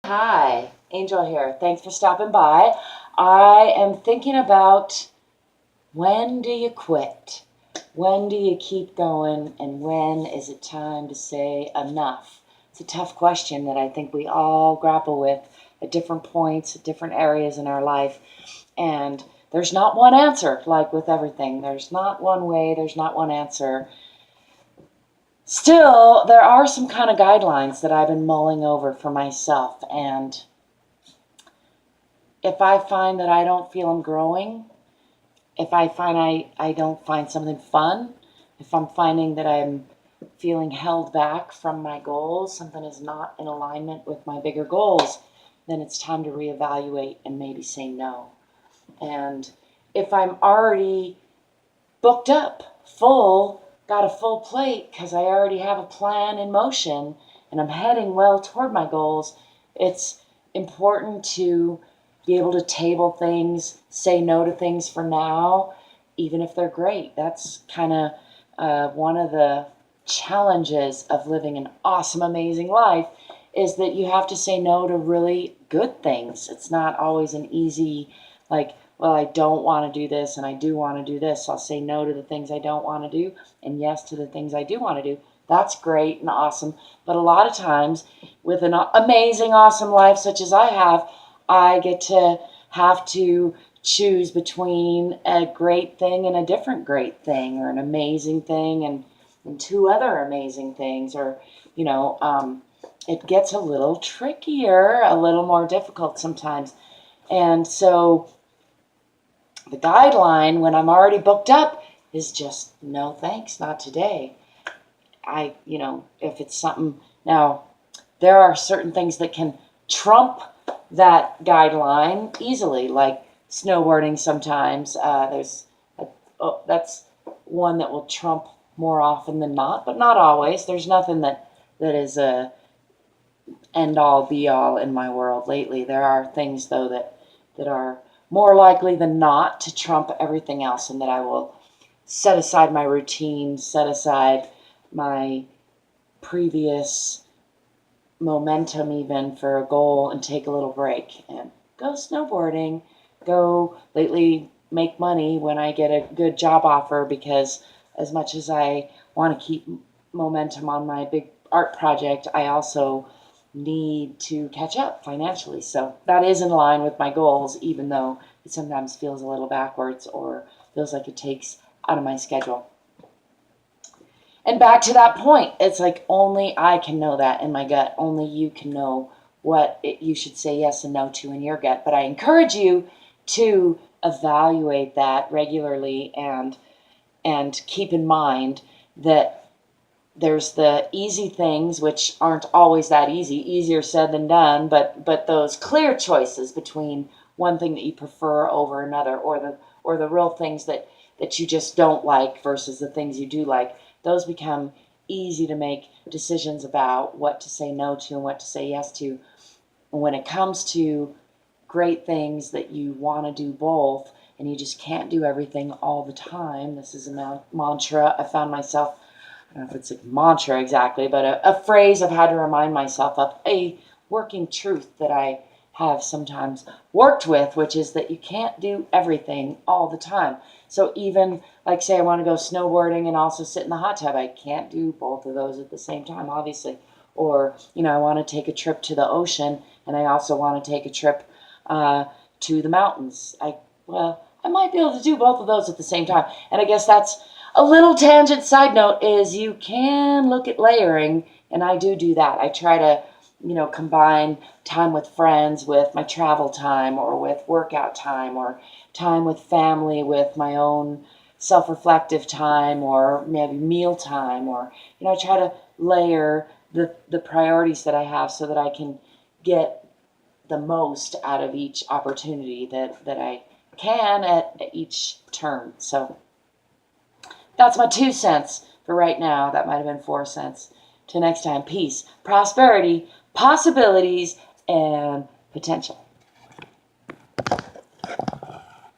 Hi, Angel here. Thanks for stopping by. I am thinking about when do you quit? When do you keep going? And when is it time to say enough? It's a tough question that I think we all grapple with at different points, at different areas in our life. And there's not one answer, like with everything. There's not one way, there's not one answer. Still, there are some kind of guidelines that I've been mulling over for myself, and if I find that I don't feel I'm growing, if I find I don't find something fun, if I'm finding that I'm feeling held back from my goals, something is not in alignment with my bigger goals, then it's time to reevaluate and maybe say no. And if I'm already booked up, full, got a full plate because I already have a plan in motion and I'm heading well toward my goals, it's important to be able to table things, say no to things for now, even if they're great. That's kind of one of the challenges of living an awesome, amazing life is that you have to say no to really good things. It's not always an easy, like, well, I don't want to do this and I do want to do this. So I'll say no to the things I don't want to do and yes to the things I do want to do. That's great and awesome. But a lot of times with an amazing, awesome life such as I have to choose between a great thing and a different great thing, or an amazing thing and two other amazing things, or, it gets a little trickier, a little more difficult sometimes. And so the guideline when I'm already booked up is just no thanks, not today. If it's something, now there are certain things that can trump that guideline easily, like snowboarding sometimes. That's one that will trump more often than not, but not always. There's nothing that is a end all be all in my world lately. There are things though that are more likely than not to trump everything else, and that I will set aside my routine, set aside my previous momentum even for a goal and take a little break and go snowboarding, go lately make money when I get a good job offer, because as much as I want to keep momentum on my big art project, I also need to catch up financially. So that is in line with my goals, even though it sometimes feels a little backwards or feels like it takes out of my schedule. And back to that point, it's like only I can know that in my gut. Only you can know what you should say yes and no to in your gut. But I encourage you to evaluate that regularly and keep in mind that there's the easy things, which aren't always that easy, easier said than done, but those clear choices between one thing that you prefer over another, or the real things that you just don't like versus the things you do like, those become easy to make decisions about what to say no to and what to say yes to. And when it comes to great things that you want to do both, and you just can't do everything all the time, this is a mantra I found myself, I don't know if it's a mantra exactly, but a phrase I've had to remind myself of, a working truth that I have sometimes worked with, which is that you can't do everything all the time. So even, like, say I want to go snowboarding and also sit in the hot tub, I can't do both of those at the same time, obviously. Or, I want to take a trip to the ocean and I also want to take a trip to the mountains. I might be able to do both of those at the same time. And I guess that's a little tangent side note, is you can look at layering, and I do that. I try to, combine time with friends with my travel time, or with workout time, or time with family with my own self-reflective time, or maybe meal time, or, I try to layer the priorities that I have so that I can get the most out of each opportunity that I can at each turn. So that's my 2 cents for right now. That might have been 4 cents. Till next time, peace, prosperity, possibilities, and potential.